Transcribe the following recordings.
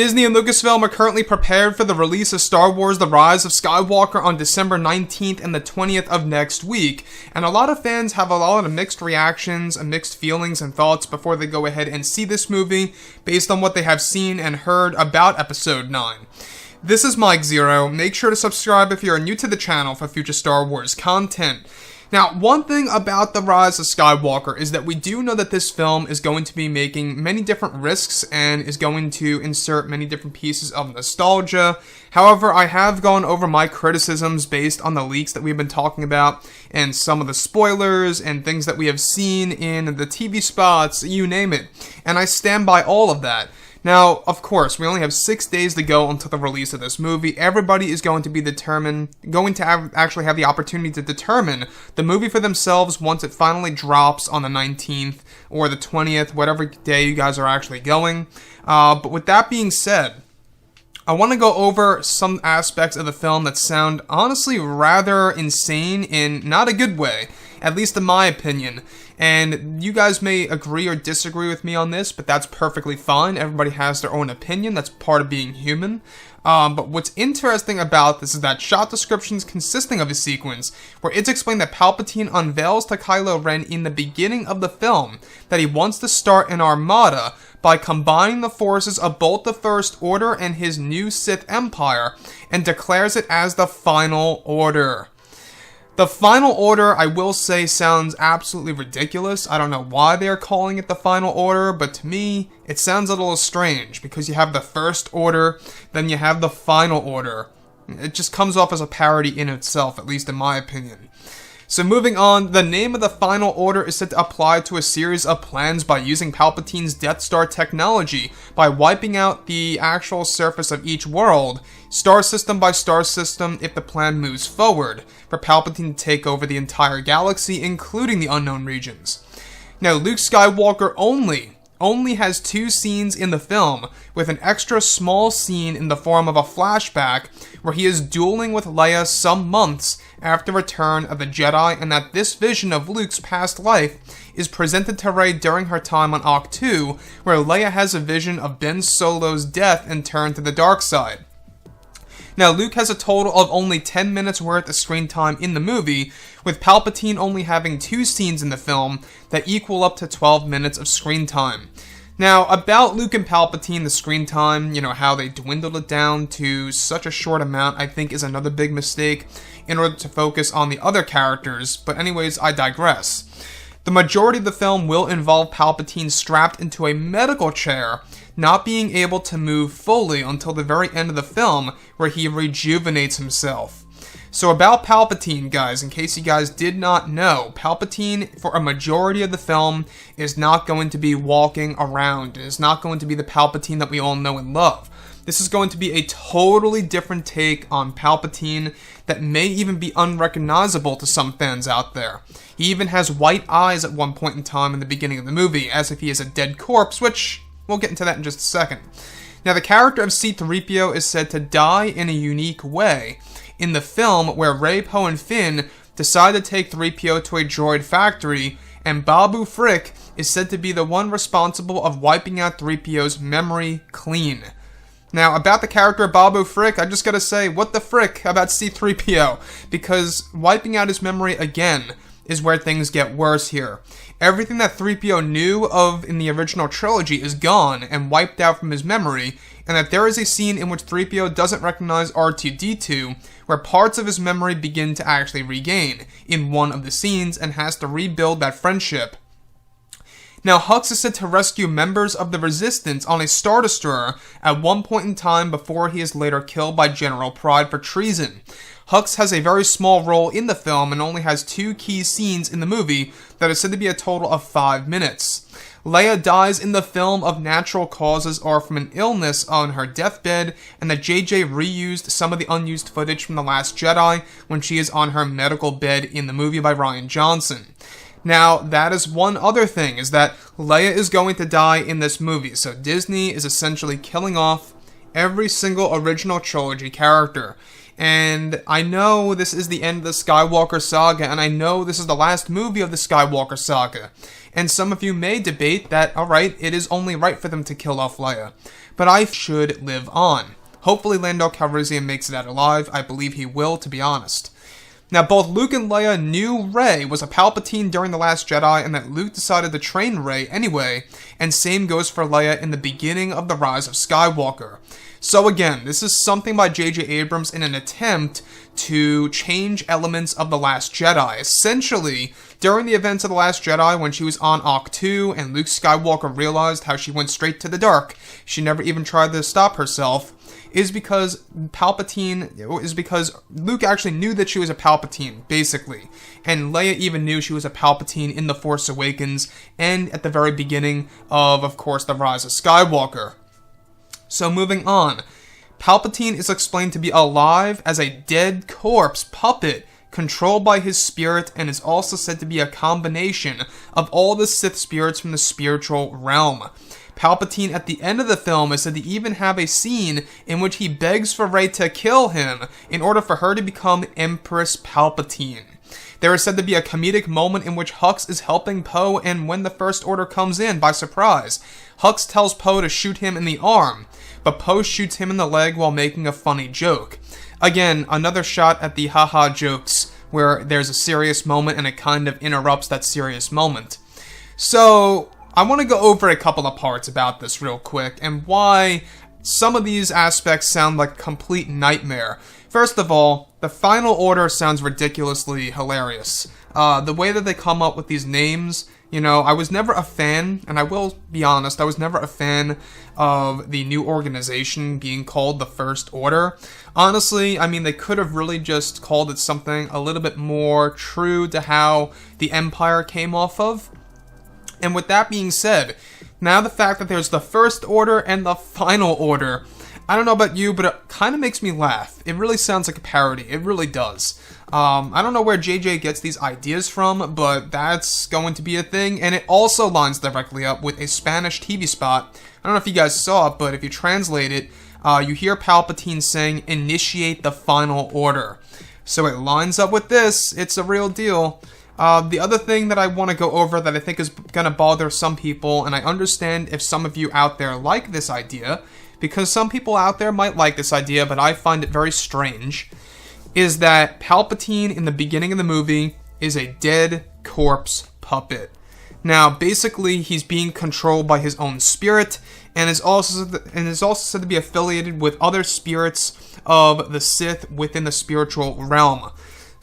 Disney and Lucasfilm are currently prepared for the release of Star Wars The Rise of Skywalker on December 19th and the 20th of next week, and a lot of fans have a lot of mixed reactions and mixed feelings and thoughts before they go ahead and see this movie based on what they have seen and heard about Episode 9. This is Mike Zero. Make sure to subscribe if you are new to the channel for future Star Wars content. Now, one thing about The Rise of Skywalker is that we do know that this film is going to be making many different risks and is going to insert many different pieces of nostalgia. However, I have gone over my criticisms based on the leaks that we've been talking about and some of the spoilers and things that we have seen in the TV spots, you name it. And I stand by all of that. Now, of course, we only have 6 days to go until the release of this movie. Everybody is going to be actually have the opportunity to determine the movie for themselves once it finally drops on the 19th or the 20th, whatever day you guys are actually going. But with that being said, I want to go over some aspects of the film that sound honestly rather insane in not a good way, at least in my opinion. And you guys may agree or disagree with me on this, but that's perfectly fine. Everybody has their own opinion. That's part of being human. But what's interesting about this is that shot descriptions consisting of a sequence where it's explained that Palpatine unveils to Kylo Ren in the beginning of the film that he wants to start an armada by combining the forces of both the First Order and his new Sith Empire, and declares it as the Final Order. The Final Order, I will say, sounds absolutely ridiculous. I don't know why they are calling it the Final Order, but to me, it sounds a little strange, because you have the First Order, then you have the Final Order. It just comes off as a parody in itself, at least in my opinion. So moving on, the name of the Final Order is said to apply to a series of plans by using Palpatine's Death Star technology, by wiping out the actual surface of each world, star system by star system, if the plan moves forward, for Palpatine to take over the entire galaxy, including the unknown regions. Now, Luke Skywalker only has 2 scenes in the film, with an extra small scene in the form of a flashback where he is dueling with Leia some months after Return of the Jedi, and that this vision of Luke's past life is presented to Rey during her time on Ahch-To, where Leia has a vision of Ben Solo's death and turn to the dark side. Now, Luke has a total of only 10 minutes worth of screen time in the movie, with Palpatine only having 2 scenes in the film that equal up to 12 minutes of screen time. Now, about Luke and Palpatine, the screen time, how they dwindled it down to such a short amount, I think is another big mistake in order to focus on the other characters, but anyways, I digress. The majority of the film will involve Palpatine strapped into a medical chair, not being able to move fully until the very end of the film, where he rejuvenates himself. So about Palpatine, guys, in case you guys did not know, Palpatine, for a majority of the film, is not going to be walking around. It is not going to be the Palpatine that we all know and love. This is going to be a totally different take on Palpatine that may even be unrecognizable to some fans out there. He even has white eyes at one point in time in the beginning of the movie, as if he is a dead corpse, which we'll get into that in just a second. Now, the character of C-3PO is said to die in a unique way in the film, where Rey, Poe, and Finn decide to take 3PO to a droid factory, and Babu Frick is said to be the one responsible of wiping out 3PO's memory clean. Now, about the character of Babu Frick, I just gotta say, what the frick about C-3PO? Because wiping out his memory again is where things get worse here. Everything that 3PO knew of in the original trilogy is gone and wiped out from his memory, and that there is a scene in which 3PO doesn't recognize R2-D2, where parts of his memory begin to actually regain in one of the scenes, and has to rebuild that friendship. Now, Hux is said to rescue members of the Resistance on a Star Destroyer at one point in time before he is later killed by General Pryde for treason. Hux has a very small role in the film and only has 2 key scenes in the movie that are said to be a total of 5 minutes. Leia dies in the film of natural causes or from an illness on her deathbed, and that JJ reused some of the unused footage from The Last Jedi when she is on her medical bed in the movie by Rian Johnson. Now, that is one other thing, is that Leia is going to die in this movie, so Disney is essentially killing off every single original trilogy character. And I know this is the end of the Skywalker saga, and I know this is the last movie of the Skywalker saga. And some of you may debate that, alright, it is only right for them to kill off Leia. But I should live on. Hopefully Lando Calrissian makes it out alive. I believe he will, to be honest. Now, both Luke and Leia knew Rey was a Palpatine during The Last Jedi, and that Luke decided to train Rey anyway, and same goes for Leia in the beginning of The Rise of Skywalker. So again, this is something by J.J. Abrams in an attempt to change elements of The Last Jedi. Essentially, during the events of The Last Jedi, when she was on Ahch-To, and Luke Skywalker realized how she went straight to the dark, she never even tried to stop herself, is because Luke actually knew that she was a Palpatine, basically. And Leia even knew she was a Palpatine in The Force Awakens, and at the very beginning of course, The Rise of Skywalker. So moving on, Palpatine is explained to be alive as a dead corpse puppet controlled by his spirit, and is also said to be a combination of all the Sith spirits from the spiritual realm. Palpatine at the end of the film is said to even have a scene in which he begs for Rey to kill him in order for her to become Empress Palpatine. There is said to be a comedic moment in which Hux is helping Poe, and when the First Order comes in by surprise, Hux tells Poe to shoot him in the arm, but Poe shoots him in the leg while making a funny joke. Again, another shot at the haha jokes where there's a serious moment and it kind of interrupts that serious moment. So, I want to go over a couple of parts about this real quick, and why some of these aspects sound like a complete nightmare. First of all, the Final Order sounds ridiculously hilarious. The way that they come up with these names, I was never a fan, and I will be honest, I was never a fan of the new organization being called the First Order. Honestly, I mean, they could have really just called it something a little bit more true to how the Empire came off of. And with that being said, now the fact that there's the First Order and the Final Order, I don't know about you, but it kind of makes me laugh. It really sounds like a parody. It really does. I don't know where JJ gets these ideas from, but that's going to be a thing. And it also lines directly up with a Spanish TV spot. I don't know if you guys saw it, but if you translate it, you hear Palpatine saying, "Initiate the Final Order." So it lines up with this. It's a real deal. The other thing that I want to go over that I think is going to bother some people, and I understand if some of you out there like this idea, because some people out there might like this idea, but I find it very strange, is that Palpatine in the beginning of the movie is a dead corpse puppet. Now, basically, he's being controlled by his own spirit, and is also said to be affiliated with other spirits of the Sith within the spiritual realm.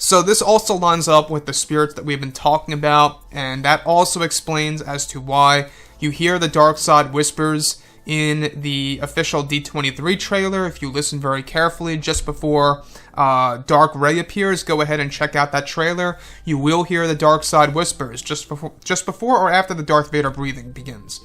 So this also lines up with the spirits that we've been talking about, and that also explains as to why you hear the dark side whispers in the official D23 trailer. If you listen very carefully just before Dark Rey appears, go ahead and check out that trailer. You will hear the dark side whispers just before or after the Darth Vader breathing begins.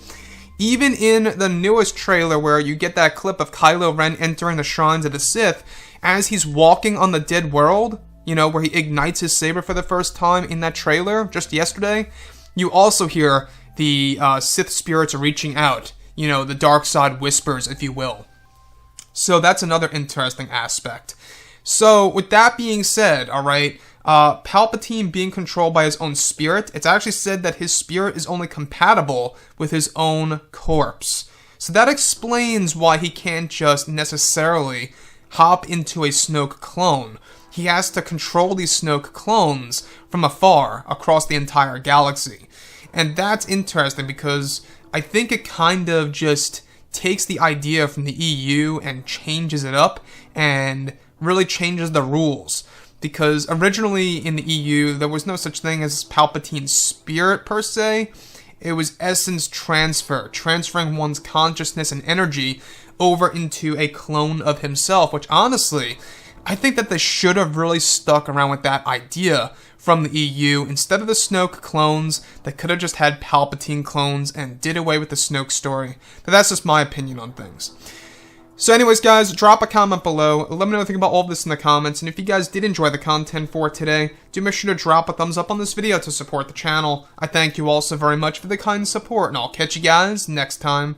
Even in the newest trailer where you get that clip of Kylo Ren entering the shrines of the Sith, as he's walking on the dead world, where he ignites his saber for the first time in that trailer just yesterday, you also hear the Sith spirits reaching out, the dark side whispers, if you will. So that's another interesting aspect. So with that being said, alright, Palpatine being controlled by his own spirit, it's actually said that his spirit is only compatible with his own corpse. So that explains why he can't just necessarily hop into a Snoke clone. He has to control these Snoke clones from afar across the entire galaxy. And that's interesting because I think it kind of just takes the idea from the EU and changes it up and really changes the rules. Because originally in the EU, there was no such thing as Palpatine's spirit per se. It was essence transfer, transferring one's consciousness and energy over into a clone of himself, which honestly, I think that they should have really stuck around with that idea from the EU. Instead of the Snoke clones, they could have just had Palpatine clones and did away with the Snoke story. But that's just my opinion on things. So anyways, guys, drop a comment below. Let me know what you think about all of this in the comments. And if you guys did enjoy the content for today, do make sure to drop a thumbs up on this video to support the channel. I thank you all so very much for the kind support, and I'll catch you guys next time.